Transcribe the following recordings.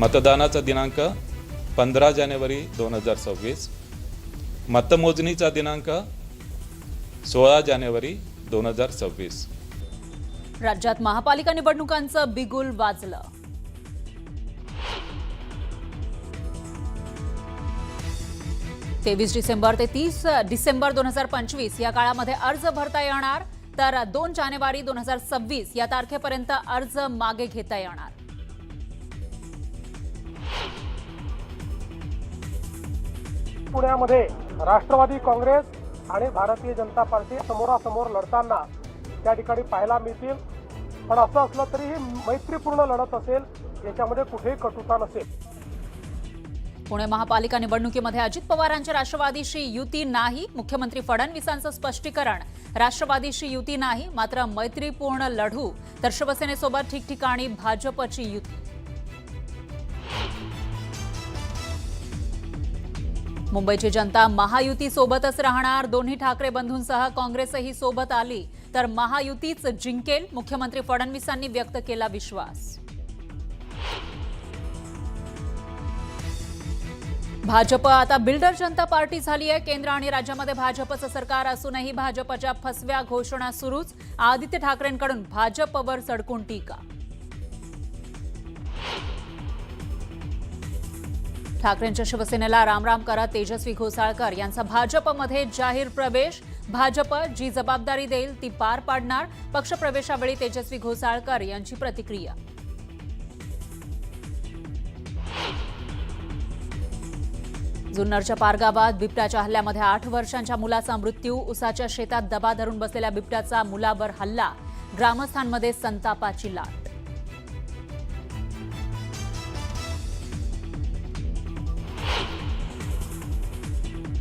मतदानाचा दिनांक 15 जानेवारी 2026, मतमोजणीचा दिनांक 16 जानेवारी 2026. राज्यात महापालिका निवडणुकांचं बिगुल वाजलं. तेवीस डिसेंबर ते 30 डिसेंबर 2025 या काळामध्ये अर्ज भरता येणार, तर 2 जानेवारी 2026 या तारखेपर्यंत अर्ज मागे घेता येणार. पुण्यामध्ये राष्ट्रवादी काँग्रेस आणि भारतीय जनता पार्टी समोरासमोर लढताना त्या ठिकाणी पाहायला मिळतील. पण असं असलं तरी ही मैत्रीपूर्ण लढत असेल, याच्यामध्ये कुठेही कटुता नसेल. पुणे महापालिका निवडणुकीमध्ये अजित पवारांच्या राष्ट्रवादीशी युती नाही. मुख्यमंत्री फडणवीसांचं स्पष्टीकरण, राष्ट्रवादीशी युती नाही, मात्र मैत्रीपूर्ण लढू, तर शिवसेनेसोबत ठिकठिकाणी भाजपची युती. मुंबईची जनता महायुती सोबतच राहणार. दोन्ही ठाकरे बंधूंसह काँग्रेसही सोबत आली तर महायुतीच जिंकेल, मुख्यमंत्री फडणवीसांनी व्यक्त केला विश्वास. भाजप आता बिल्डर जनता पार्टी झाली आहे. केंद्र आणि राज्यामध्ये भाजपचं सरकार असूनही भाजपच्या फसव्या घोषणा सुरूच. आदित्य ठाकरेंकडून भाजपवर सडकून टीका. ठाकरेंच्या शिवसेनेला रामराम करत तेजस्वी घोसाळकर यांचा भाजपमध्ये जाहीर प्रवेश. भाजप जी जबाबदारी देईल ती पार पाडणार. पक्षप्रवेशावेळी तेजस्वी घोसाळकर यांची प्रतिक्रिया. जुन्नरच्या पारगावात बिबट्याच्या हल्ल्यामध्ये 8 वर्षांच्या मुलाचा मृत्यू. उसाच्या शेतात दबा धरून बसलेल्या बिबट्याचा मुलावर हल्ला. ग्रामस्थांमध्ये संतापाची लाट.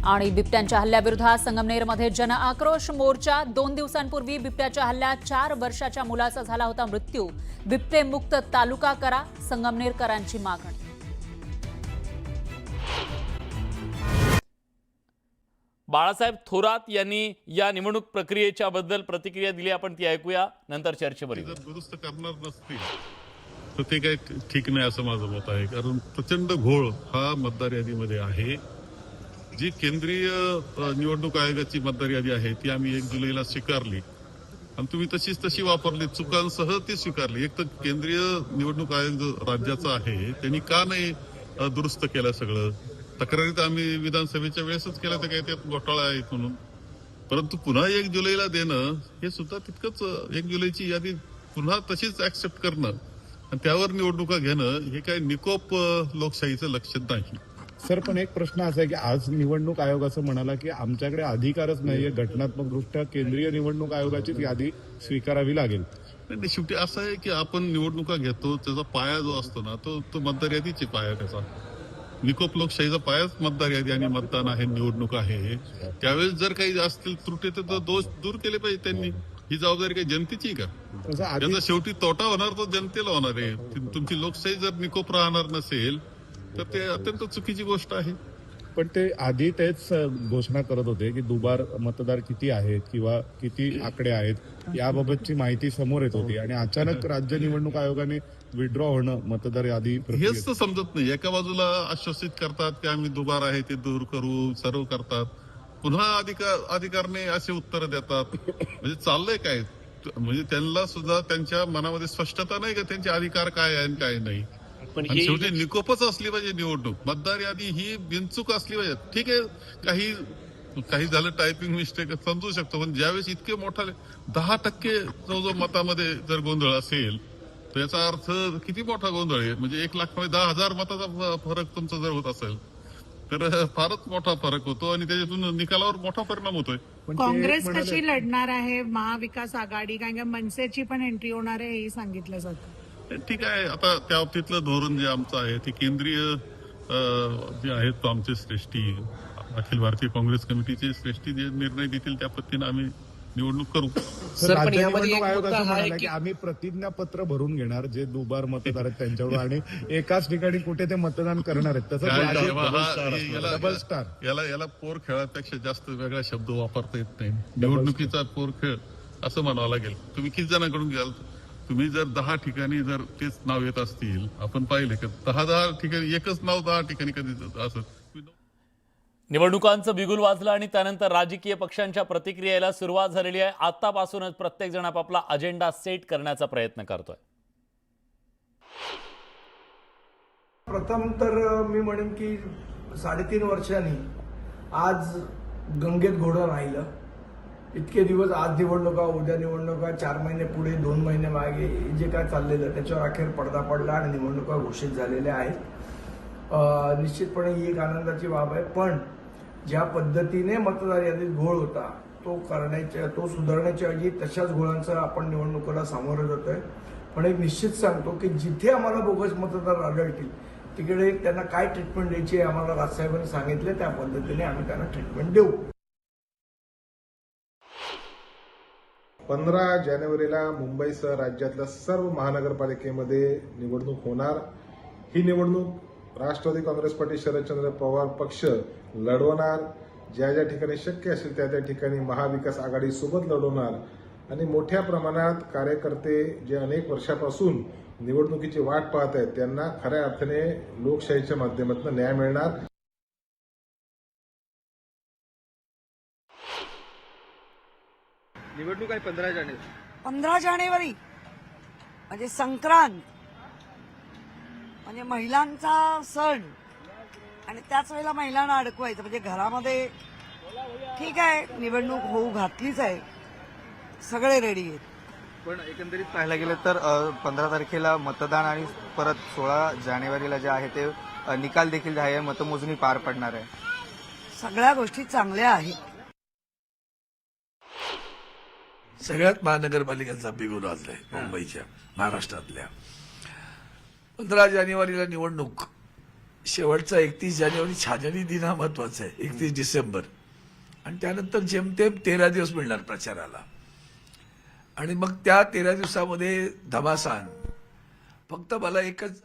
आणि बिबट्यांच्या हल्ल्याविरोधात संगमनेरमध्ये जनआक्रोश मोर्चा. 2 दिवसांपूर्वी बिबट्याच्या हल्ल्यात 4 वर्षाच्या मुलाचा झाला होता मृत्यू. बिबटेमुक्त तालुका करा, संगमनेरकरांची मागणी. बाळासाहेब थोरात यांनी या निवडणूक प्रक्रियेच्या बद्दल प्रतिक्रिया दिली. आपण ती ऐकूया, नंतर चर्चेवर येऊ. जर दुरुस्त करणार नसतील तर ते काही ठीक नाही असं माझं मत आहे. कारण प्रचंड घोळ हा मतदार यादीमध्ये आहे. जी केंद्रीय निवडणूक आयोगाची मतदार यादी आहे ती आम्ही 1 जुलैला स्वीकारली आणि तुम्ही तशी वापरली, चुकांसह ती स्वीकारली. एक तर केंद्रीय निवडणूक आयोग जो राज्याचा आहे त्यांनी का नाही दुरुस्त केलं सगळं. तक्रारी तर आम्ही विधानसभेच्या वेळेसच केल्या, तर काही त्यात घोटाळा आहे म्हणून. परंतु पुन्हा 1 जुलैला देणं हे सुद्धा तितकंच, 1 जुलैची यादी पुन्हा तशीच ऍक्सेप्ट करणं आणि त्यावर निवडणुका घेणं हे काही निकोप लोकशाहीचं लक्षण नाही. सर, पण एक प्रश्न असा आहे की आज निवडणूक आयोग असं म्हणाला की आमच्याकडे अधिकारच नाहीये, घटनात्मकदृष्ट्या केंद्रीय निवडणूक आयोगाचीच यादी स्वीकारावी लागेल. नाही, शेवटी असं आहे की आपण निवडणुका घेतो, त्याचा पाया जो असतो ना तो मतदार यादीचे पाया. त्याचा निकोप लोकशाहीचा पायाच मतदार यादी आणि मतदान आहे, निवडणूक आहे. त्यावेळेस जर काही असतील त्रुटी तर दोष दूर केले पाहिजे त्यांनी. ही जबाबदारी काही जनतेची का? त्याचा शेवटी तोटा होणार तो जनतेला होणार आहे. तुमची लोकशाही जर निकोप राहणार नसेल तर ते अत्यंत चुकीची गोष्ट आहे. पण ते आधी तेच घोषणा करत होते की दुबार मतदार किती आहेत किंवा किती आकडे आहेत याबाबतची माहिती समोर येत होती आणि अचानक राज्य निवडणूक आयोगाने विड्रॉ होणं मतदार यादी हेच तर समजत नाही. एका बाजूला आश्वासित करतात की आम्ही दुबार आहे ते दूर करू, सर्व करतात, पुन्हा अधिकारने असे उत्तर देतात. म्हणजे चाललंय काय? म्हणजे त्यांना सुद्धा त्यांच्या मनामध्ये स्पष्टता नाही का त्यांचे अधिकार काय आहे आणि काय नाही. पण शेवटी निकोपच असली पाहिजे निवडणूक. मतदार यादी ही बिनचूक असली पाहिजे. ठीक आहे, काही झालं टायपिंग मिस्टेक समजू शकतो, पण ज्यावेळेस इतके मोठा 10% जो मतामध्ये जर गोंधळ असेल तर याचा अर्थ किती मोठा गोंधळ आहे. म्हणजे 1,00,000 10,000 मताचा फरक तुमचा जर होत असेल तर फारच मोठा फरक होतो आणि त्याच्यातून निकालावर मोठा परिणाम होतोय. काँग्रेस कशी लढणार आहे महाविकास आघाडी, कारण की मनसेची पण एंट्री होणार आहे हेही सांगितलं जातं. ठीक आहे, आता त्या बाबतीतलं धोरण जे आमचं आहे ते केंद्रीय जे आहेत तो आमचे श्रेष्ठी, अखिल भारतीय काँग्रेस कमिटीचे श्रेष्ठी जे निर्णय देतील त्या पद्धतीने आम्ही निवडणूक करू. राज्य निवडणूक आयोग असं म्हणाला की आम्ही प्रतिज्ञापत्र भरून घेणार जे दुबार मतदार आहेत त्यांच्यावर आणि एकाच ठिकाणी कुठे ते मतदान करणार आहेत. तसं डबल स्टार याला पोर खेळापेक्षा जास्त वेगळा शब्द वापरता येत नाही. निवडणुकीचा पोर खेळ असं म्हणावं लागेल. तुम्ही किती जणांकडून घ्याल? तुम्ही जर 10 ठिकाणी जर तेच नाव येत असतील, आपण पाहिले की 10 ठिकाणी एकच नाव 10 ठिकाणी कधी असं. निवडणुकांचं बिगुल वाजलं आणि त्यानंतर राजकीय पक्षांच्या प्रतिक्रियेला सुरुवात झालेली आहे. आतापासूनच प्रत्येक जण आपापला अजेंडा सेट करण्याचा प्रयत्न करतोय. प्रथम तर मी म्हणेन की 3.5 वर्षांनी आज गंगेत घोडं राहिलं. इतके दिवस आज निवडणुका, उद्या निवडणुका, 4 महिने पुढे, 2 महिने मागे, जे काय चाललेलं त्याच्यावर अखेर पडदा पडला आणि निवडणुका घोषित झालेल्या आहेत. निश्चितपणे ही एक आनंदाची बाब आहे. पण ज्या पद्धतीने मतदार यादीत घोळ होता तो सुधारण्याच्या ऐवजी तशाच घोळांचं आपण निवडणुकीला सामोरं जातोय. पण एक निश्चित सांगतो की जिथे आम्हाला बोगस मतदार आढळतील तिकडे त्यांना काय ट्रीटमेंट द्यायची आहे आम्हाला राजसाहेबांनी सांगितलं, त्या पद्धतीने आम्ही त्यांना ट्रीटमेंट देऊ. 15 जानेवारीला मुंबईसह राज्यातल्या सर्व महानगरपालिकेमध्ये निवडणूक होणार. ही निवडणूक राष्ट्रवादी काँग्रेस पार्टी शरदचंद्र पवार पक्ष लढवणार. ज्या ज्या ठिकाणी शक्य असेल त्या त्या ठिकाणी महाविकास आघाडी सोबत लढवणार आणि मोठ्या प्रमाणात कार्यकर्ते जे अनेक वर्षापासून निवडणुकीची वाट पाहत आहेत त्यांना खऱ्या अर्थाने लोकशाहीच्या माध्यमातून न्याय मिळणार. निवडणूक आहे 15 जानेवारी. 15 जानेवारी म्हणजे संक्रांत, म्हणजे महिलांचा सण आणि त्याच वेळेला महिलांना अडकवायचं. म्हणजे घरामध्ये ठीक आहे, निवडणूक होऊ घातलीच आहे, सगळे रेडी आहेत. पण एकंदरीत पाहायला गेलं तर 15 तारखेला मतदान आणि परत 16 जानेवारीला जे आहे ते निकाल देखील जे आहे मतमोजणी पार पडणार आहे. सगळ्या गोष्टी चांगल्या आहेत. सगळ्यात महानगरपालिकांचा बिगुल वाजलाय मुंबईच्या, महाराष्ट्रातल्या. 15 जानेवारीला निवडणूक, शेवटचा 31 जानेवारी छाजणी दिन हा महत्वाचा आहे, 31 डिसेंबर, आणि त्यानंतर जेमतेम 13 दिवस मिळणार प्रचाराला. आणि मग त्या 13 दिवसामध्ये धमासान. फक्त मला एकच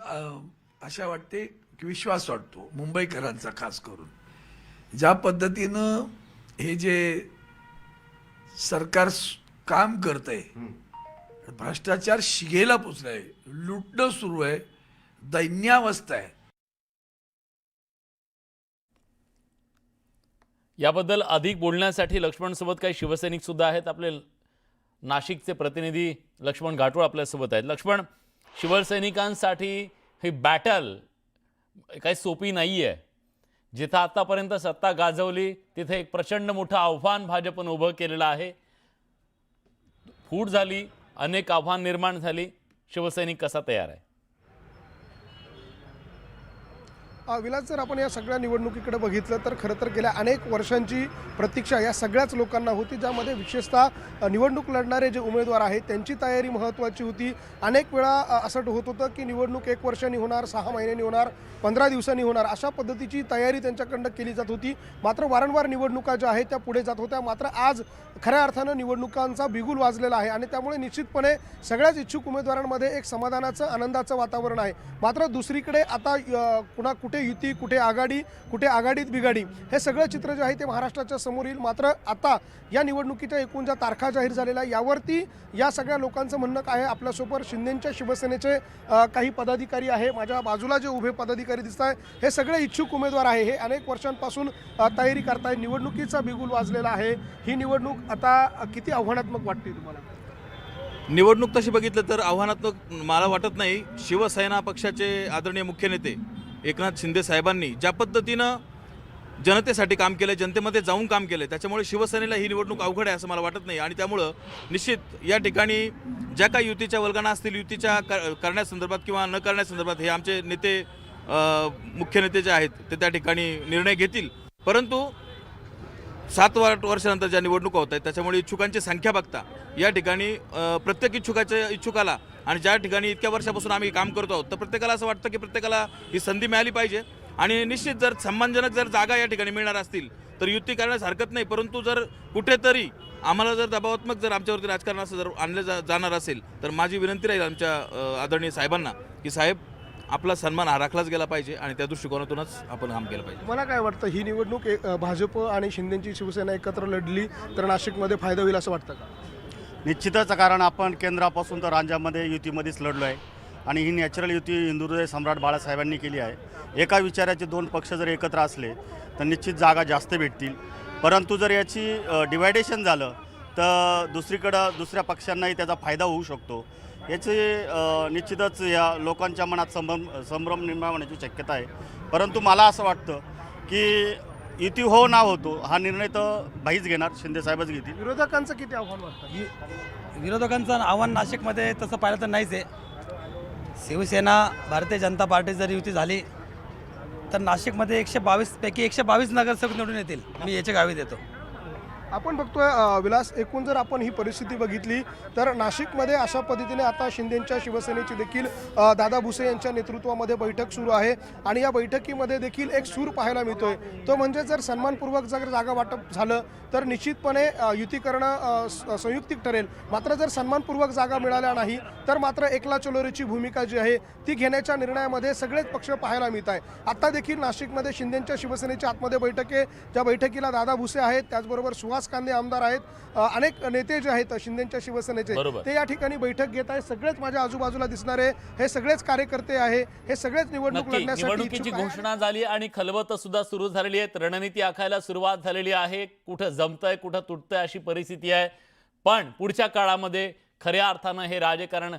आशा वाटते की विश्वास वाटतो मुंबईकरांचा, खास करून ज्या पद्धतीनं हे जे सरकार काम करतंय, भ्रष्टाचार शिगेला पोचलाय, लुटणं सुरू आहे, दैन्यावस्था आहे. याबद्दल अधिक बोलण्यासाठी लक्ष्मण सोबत काही शिवसैनिक सुद्धा आहेत. आपले नाशिकचे प्रतिनिधी लक्ष्मण घाटोळ आपल्यासोबत आहेत. लक्ष्मण, शिवसैनिकांसाठी ही बॅटल काही सोपी नाही आहे. जिथं आतापर्यंत सत्ता गाजवली तिथे एक प्रचंड मोठं आव्हान भाजपनं उभं केलेलं आहे. फूट झाली, अनेक आव्हान निर्माण झाली. शिवसैनिक कसा तयार आहे? विलास, जर आपण या सगळ्या निवडणुकीकडे बघितलं तर खरं तर गेल्या अनेक वर्षांची प्रतीक्षा या सगळ्याच लोकांना होती, ज्यामध्ये विशेषतः निवडणूक लढणारे जे उमेदवार आहेत त्यांची तयारी महत्त्वाची होती. अनेक वेळा असं होत होतं की निवडणूक 1 वर्षांनी होणार, 6 महिन्यांनी होणार, 15 दिवसांनी होणार, अशा पद्धतीची तयारी त्यांच्याकडनं केली जात होती. मात्र वारंवार निवडणुका ज्या आहेत त्या पुढे जात होत्या. मात्र आज खऱ्या अर्थानं निवडणुकांचा बिगुल वाजलेला आहे आणि त्यामुळे निश्चितपणे सगळ्याच इच्छुक उमेदवारांमध्ये एक समाधानाचं, आनंदाचं वातावरण आहे. मात्र दुसरीकडे आता कुठे युती, कुठे आघाडी, कुठे आघाडीत बिघाडी, हे सगळं चित्र जे आहे ते महाराष्ट्राच्या समोर येईल. मात्र आता या निवडणुकीच्या एकूण ज्या तारखा जाहीर झालेल्या यावरती या सगळ्या लोकांचं म्हणणं काय आहे. आपल्यासोबत शिंदेच्या शिवसेनेचे काही पदाधिकारी आहे, माझ्या बाजूला जे उभे पदाधिकारी दिसत आहे हे सगळे इच्छुक उमेदवार आहे. हे अनेक वर्षांपासून तयारी करताय. निवडणुकीचा बिगुल वाजलेला आहे. ही निवडणूक आता किती आव्हानात्मक वाटते तुम्हाला? निवडणूक तशी बघितलं तर आव्हानात्मक मला वाटत नाही. शिवसेना पक्षाचे आदरणीय मुख्य नेते एकनाथ शिंदे साहेबांनी ज्या पद्धतीनं जनतेसाठी काम केलं, जनतेमध्ये जाऊन काम केलं, त्याच्यामुळे शिवसेनेला ही निवडणूक अवघड आहे असं मला वाटत नाही. आणि त्यामुळं निश्चित या ठिकाणी ज्या काही युतीच्या वल्गना असतील, युतीच्या करण्यासंदर्भात किंवा न करण्यासंदर्भात हे आमचे नेते, मुख्य नेते जे आहेत ते त्या ठिकाणी निर्णय घेतील. परंतु 7 वर्षानंतर ज्या निवडणुका होत आहेत त्याच्यामुळे इच्छुकांची संख्या बघता या ठिकाणी प्रत्येक इच्छुकाला आणि ज्या ठिकाणी इतक्या वर्षापासून आम्ही काम करतो आहोत तर प्रत्येकाला असं वाटतं की प्रत्येकाला ही संधी मिळाली पाहिजे. आणि निश्चित जर सन्मानजनक जर जागा या ठिकाणी मिळणार असतील तर युती करण्यास हरकत नाही. परंतु जर कुठेतरी आम्हाला जर दबावात्मक जर आमच्यावरती राजकारण असं जर आणलं जाणार असेल तर माझी विनंती राहील आमच्या आदरणीय साहेबांना की साहेब, आपला सन्मान हा राखलाच गेला पाहिजे आणि त्या दृष्टिकोनातूनच आपण काम केलं पाहिजे. मला काय वाटतं, ही निवडणूक भाजप आणि शिंदेची शिवसेना एकत्र लढली तर नाशिकमध्ये फायदा होईल असं वाटतं का? निश्चितच, कारण आपण केंद्रापासून तर राज्यामध्ये युतीमध्येच लढलो आहे आणि ही नॅचरल युती हिंदुहृदय सम्राट बाळासाहेबांनी केली आहे। एका विचाराचे दोन पक्ष जर एकत्र असले तर निश्चित जागा जास्त भेटतील, परंतु जर याची डिवायडेशन झालं तर दुसरीकडं दुसऱ्या पक्षांनाही त्याचा फायदा होऊ शकतो। याचे निश्चितच या लोकांच्या मनात संभ्रम निर्माण होण्याची शक्यता आहे, परंतु मला असं वाटतं की युती हो ना होतो हा निर्णय तर भाईच घेणार, शिंदेसाहेबच घेतील। विरोधकांचं किती आव्हान वाटतं? विरोधकांचं आव्हान नाशिकमध्ये तसं पाहिलं तर नाहीच आहे। शिवसेना भारतीय जनता पार्टी जर युती झाली तर नाशिकमध्ये 122 पैकी 122 नगरसेवक निवडून येतील। मी याच्या गावी देतो। आपण बघतोय विलास, एकूण जर आपण ही परिस्थिती बघितली तर नाशिकमध्ये अशा पद्धतीने आता शिंदेंच्या शिवसेनेची देखील दादा भुसे यांच्या नेतृत्वामध्ये बैठक सुरू आहे आणि या बैठकीमध्ये देखील एक सूर पाहायला मिळतोय, तो म्हणजे जर सन्मानपूर्वक जर जागा वाटप झालं तर निश्चितपणे युती करणं संयुक्तिक ठरेल, मात्र जर सन्मानपूर्वक जागा मिळाल्या नाही तर मात्र एकला चलोरीची भूमिका जी आहे ती घेण्याच्या निर्णयामध्ये सगळेच पक्ष पाहायला मिळत आहे। आता देखील नाशिकमध्ये शिंदेंच्या शिवसेनेच्या आतमध्ये बैठक आहे, त्या बैठकीला दादा भुसे आहेत, त्याचबरोबर सुहास कांदे आमदार आहेत, अनेक नेते जे आहेत शिंदेंच्या शिवसेनेचे ते या ठिकाणी बैठक घेत आहेत। सगळेच माझ्या आजूबाजूला दिसणारे हे सगळेच कार्यकर्ते आहे, हे सगळेच निवडणूक लढण्यासाठी निवडणुकीची घोषणा झाली आणि खलबत सुद्धा सुरू झालेली आहे, रणनीती आखायला सुरुवात झालेली आहे। कुठं जमतंय कुठं तुटतंय अशी परिस्थिती आहे, पण पुढच्या काळामध्ये खऱ्या अर्थानं हे राजकारण